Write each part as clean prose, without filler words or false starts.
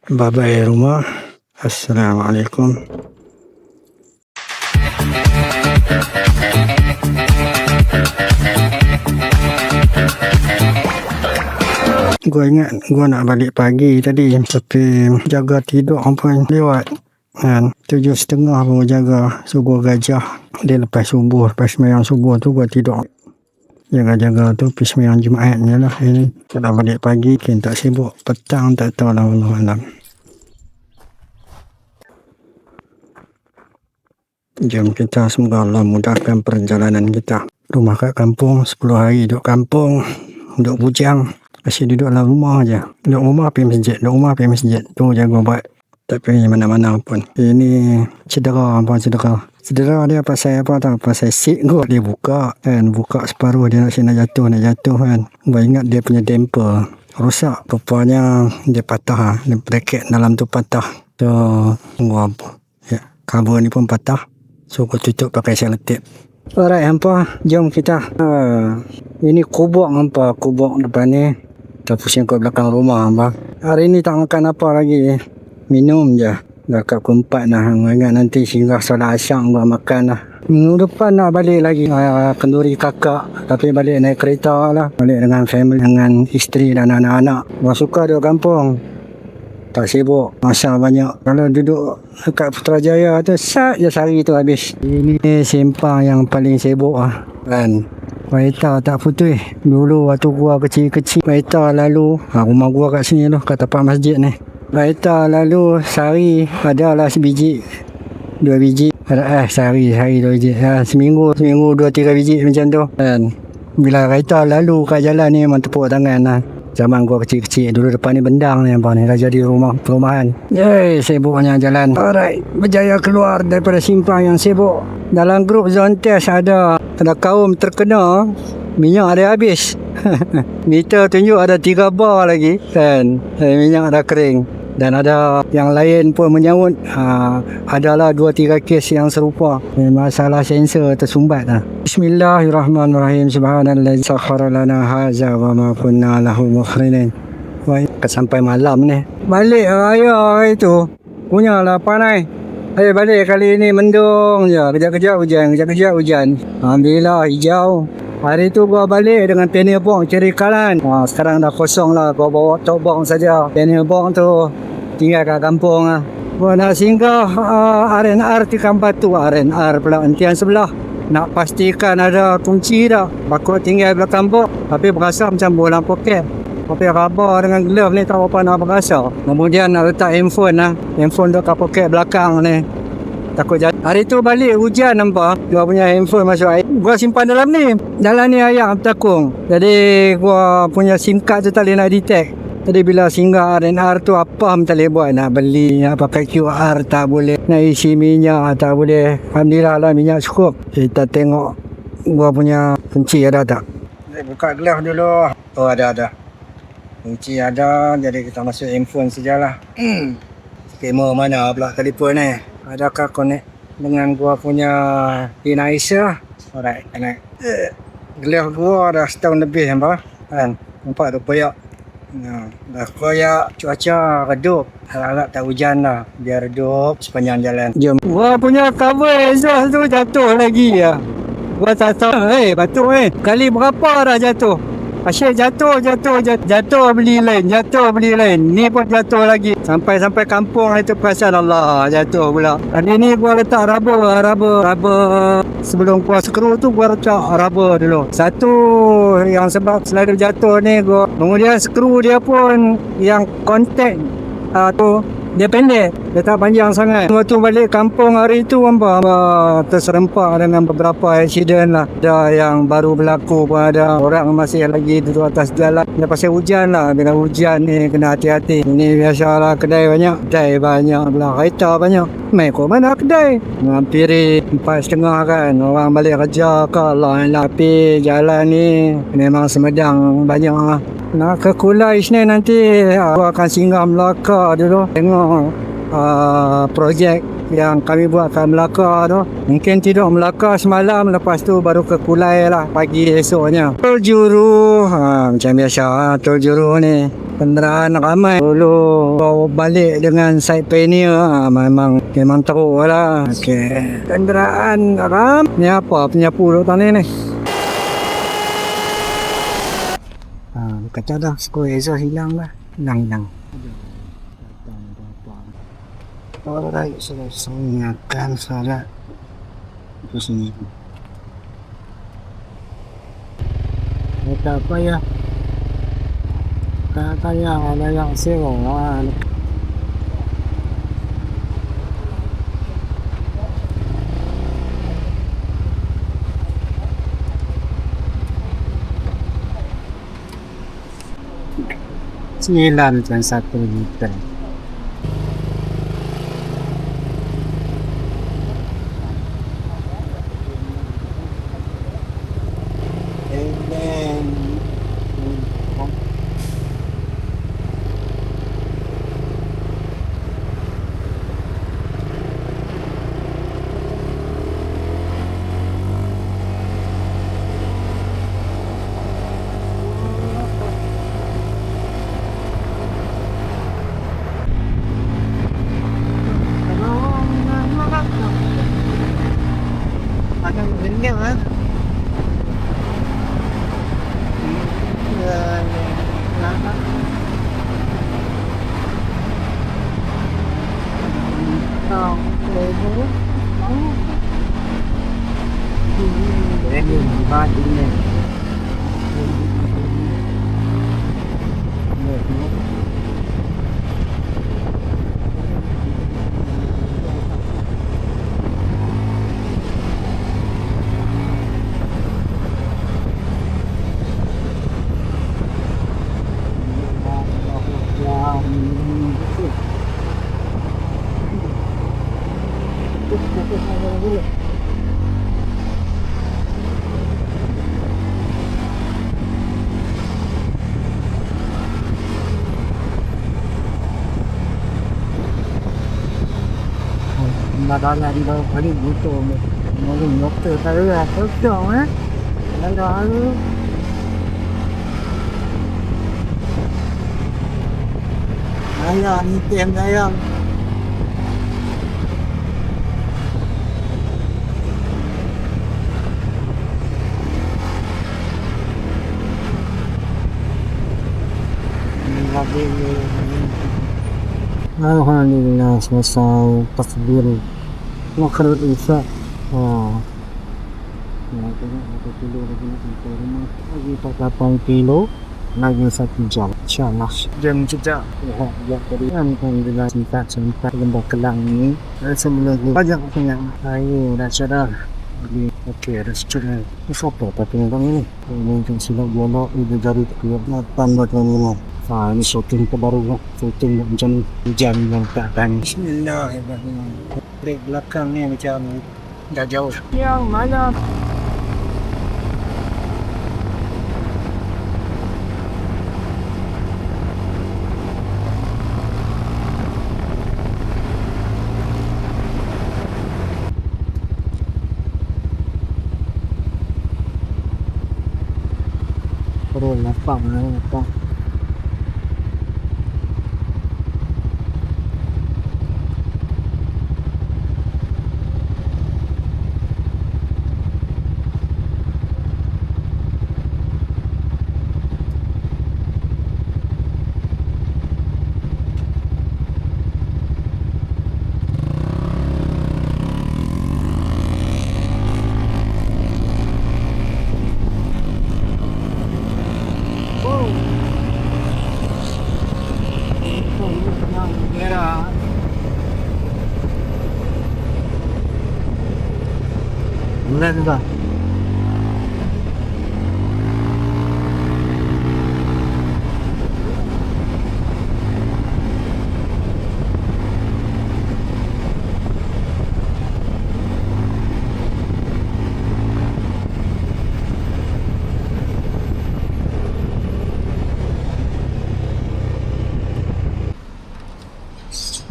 Babai rumah, Assalamualaikum. Gua ingat gua nak balik pagi tadi, tapi jaga tidur pun lewat kan 7.30 baru jaga subuh gajah. Dia lepas subuh, lepas sembahyang subuh tu gua tidur jaga-jaga tu pergi sembahyang Jumaat je lah. Ini kalau balik pagi mungkin tak sibuk, petang tak tahu lah malam. Jom kita semoga Allah mudahkan perjalanan kita. Rumah kat kampung, 10 hari duduk kampung, duduk bujang, masih duduk dalam rumah je. Duduk rumah pergi masjid, duduk rumah pergi masjid. Tu jaga buat, tak pergi mana-mana pun. Ini cedera apa cedera. Cedera dia pasal apa tahu? Pasal seat kot dia buka kan, buka separuh dia nak jatuh kan. Gua ingat dia punya damper rosak. Rupanya dia patah, dia bracket dalam tu patah. So gua cover ni pun patah. So gua tutup pakai selotip. Alright hampa, jom kita. Ini kubur hampa, kubur depan ni. Kita pusing kat belakang rumah hampa. Hari ni tak makan apa lagi. Minum je. Dah kat pukul 4 dah. Ingat nanti singgah solat asyam gua makan lah. Minggu depan nak balik lagi kenduri kakak. Tapi balik naik kereta lah. Balik dengan family, dengan isteri dan anak-anak. Gua suka duduk kampung. Tak sibuk, masa banyak. Kalau duduk dekat Putrajaya tu, sat je sehari tu habis. Ini simpang yang paling sibuk lah kan. Kereta tak putih. Dulu waktu gua kecil-kecil, kereta lalu, rumah gua kat sini tu, kat tapak masjid ni. Kereta lalu sehari adalah sebiji, 2 biji. Sehari 2 biji. Seminggu 2-3 biji macam tu kan. Bila kereta lalu kat jalan ni memang tepuk tangan lah. Zaman gua kecil-kecil dulu, depan ni bendang ni apa ni, dah jadi perumahan. Sibuknya jalan. Alright, berjaya keluar daripada simpang yang sibuk. Dalam grup zone test ada kaum terkena minyak ada habis. Meter tunjuk ada 3 bar lagi kan. Minyak dah kering. Dan ada yang lain pun menyahut adalah 2-3 kes yang serupa. Masalah sensor tersumbat lah. Bismillahirrahmanirrahim. Subhanallazi sakhkhara lana hadza wa ma kunna lahu muqrinin. Sampai malam ni. Balik raya itu punyalah panai. Balik kali ni mendung je. Kejap-kejap hujan. Alhamdulillah hijau. Hari tu gua balik dengan panel bong kiri kanan. Sekarang dah kosong lah. Gua bawa top bong saja. Panel bong tu tinggal kat kampung lah. Gua nak singgah R&R Tikam Batu. R&R pula entian sebelah. Nak pastikan ada kunci dah. Bakut tinggal belakang bok. Tapi berasa macam bola poket. Tapi raba dengan glove ni tak apa nak berasa. Kemudian nak letak handphone lah. Handphone tu kat poket belakang ni. Takut jatuh. Hari tu balik hujan nampak. Gua punya handphone masuk air. Gua simpan dalam ni. Dalam ni air bertakung. Jadi gua punya SIM card tu tak boleh nak detect. Jadi bila singgah R&R tu apa tak boleh buat. Nak beli, nak pakai QR tak boleh. Nak isi minyak tak boleh. Alhamdulillah lah minyak cukup. Kita tengok gua punya kunci ada tak. Buka glove dulu. Oh ada. Kunci ada. Jadi kita masuk handphone sajalah. Skema mana pula telefon ni. Adakah connect dengan gua punya pin Aisyah? Alright, connect. Glove gua dah setahun lebih nampak kan. Nampak tu koyak. Dah koyak, cuaca redup. Harap tak hujan lah. Biar redup sepanjang jalan. Jom. Gua punya cover exhaust tu jatuh lagi ya. Gua tak tahu. Batuk kali berapa dah jatuh? Asyik jatuh beli lain. Ni pun jatuh lagi. Sampai kampung itu perasan Allah jatuh pula. Hari ni gua letak rubber. Sebelum gua skru tu gua letak rubber dulu. Satu yang sebab selalu jatuh ni gua. Kemudian skru dia pun yang kontak tu dia pendek, dia tak panjang sangat. Waktu balik kampung hari tu terserempak dengan beberapa accident lah. Ada yang baru berlaku pun ada. Orang masih lagi duduk atas jalan. Dia pasal hujan lah. Bila hujan ni kena hati-hati. Ini biasalah kedai banyak pula. Kereta banyak. Main kau mana kedai? Hampir 4.30 kan. Orang balik kerja ke Allah. Tapi jalan ni memang semedang banyak lah. Nak ke Kulai Isnin nanti aku akan singgah Melaka dulu. Tengok projek yang kami buat kat Melaka tu. Mungkin tidur Melaka semalam, lepas tu baru ke Kulai lah pagi esoknya. Tol Juru macam biasa tol Juru ni kenderaan ramai. Dulu bawa balik dengan side panel memang teruk lah. Okey. Kenderaan ram. Ni apa penyapu duk tani ni? Kaca dah. Skor exhaust hilang lah. Hilang. Alright, selesai ingatkan saya. Itu sini. Tak apa ya. Katanya ada yang sewa. Sembilan dan 1 liter. Madonna di bawah kali butuh mau doktor tahu lah doktor lalu ayam ni tem ayam alhamdulillah selesai tasbir makhluk Isa. Nak tengok berapa kilo lagi nak sampai rumah. Lagi 48 kilo. Lagi 1 jam. InsyaAllah. Jam jejak. Ya, tadi alhamdulillah sempat lembah Kelang ni. Semula banyak punya air dah cerah. Jadi okey, ada secerah. Ini siapa tapi tentang ini? Mungkin silap dialog dia jari tak kira 8.5. Ini shooting terbaru lah. Shooting macam hujan yang tak akan. Bismillahirrahmanirrahim. Brek belakang ni macam dah jauh. Yang mana? Perlu lapang lah. Benar juga.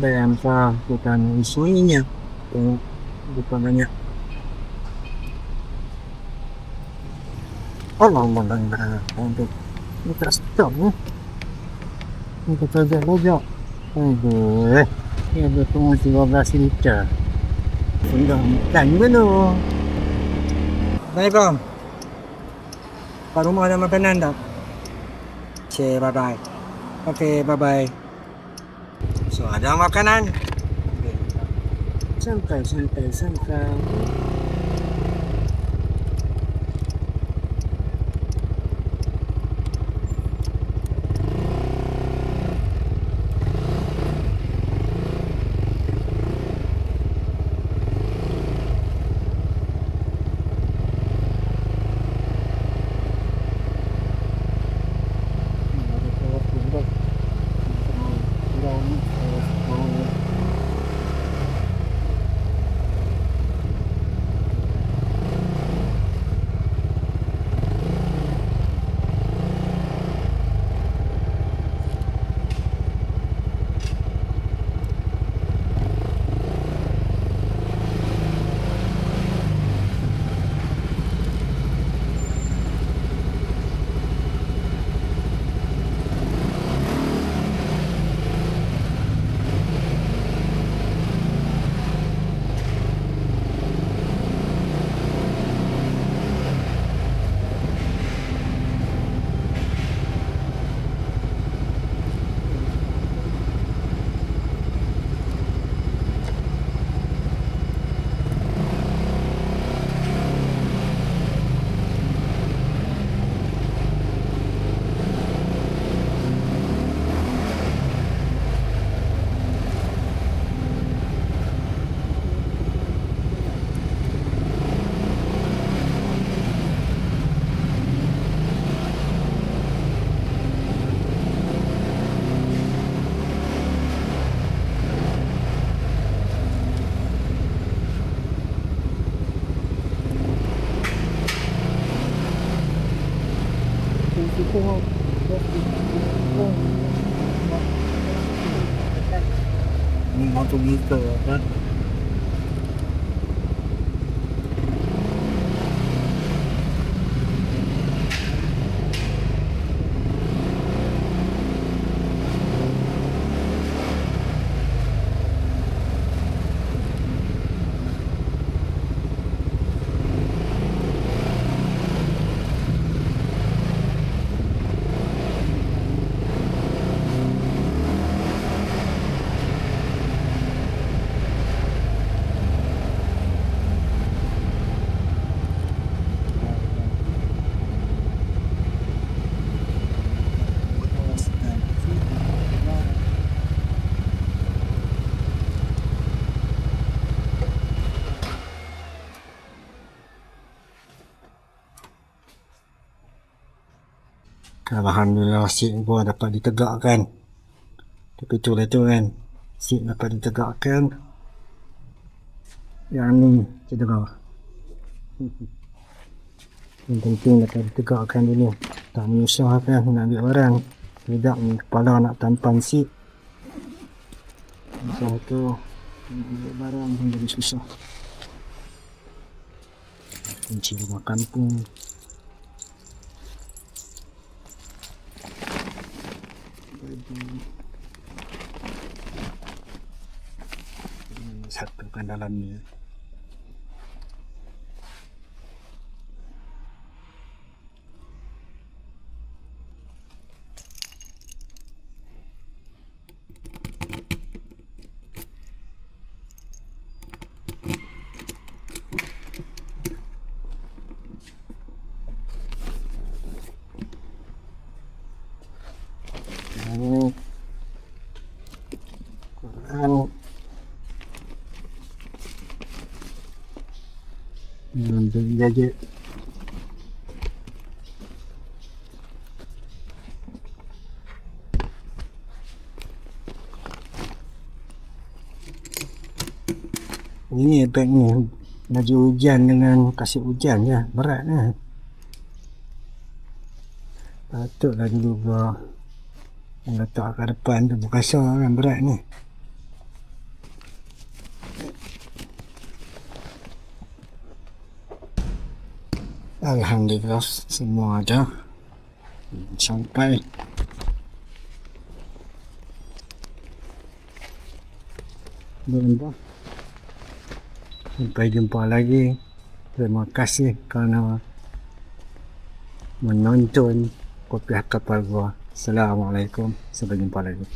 Bayang sa bukan isunya. Bukan banyak. Allah untuk ini terus Ni terlojak-lojak. Aduh. Ni ada tunggu 15 liter. Sudah makan belum? Assalamualaikum. Kat rumah ada makanan tak? Okay, bye-bye. Okay, bye-bye. So, ada makanan? Santai. Ni mau pergi ke apa? Alhamdulillah seat gua dapat ditegakkan. Tapi itulah tu kan, seat dapat ditegakkan. Yang ni cedera. Yang penting dapat ditegakkan dulu. Tak menyusahkan nak ambil barang. Tidak ni kepala nak tampan seat. Masa tu ambil barang pun jadi susah. Kunci rumah kampung. Satukan dalamnya. Ini Quran jadi gadget. Ini beg ni baju hujan dengan kasut hujan ya, berat lah. Patutlah dulu gua letak kat depan tu berkasar kan, berat ni. Alhamdulillah semua ada sampai. Bunda. Sampai jumpa lagi. Terima kasih kerana menonton Kopiah Kapal Gua. Assalamualaikum. Sampai jumpa lagi.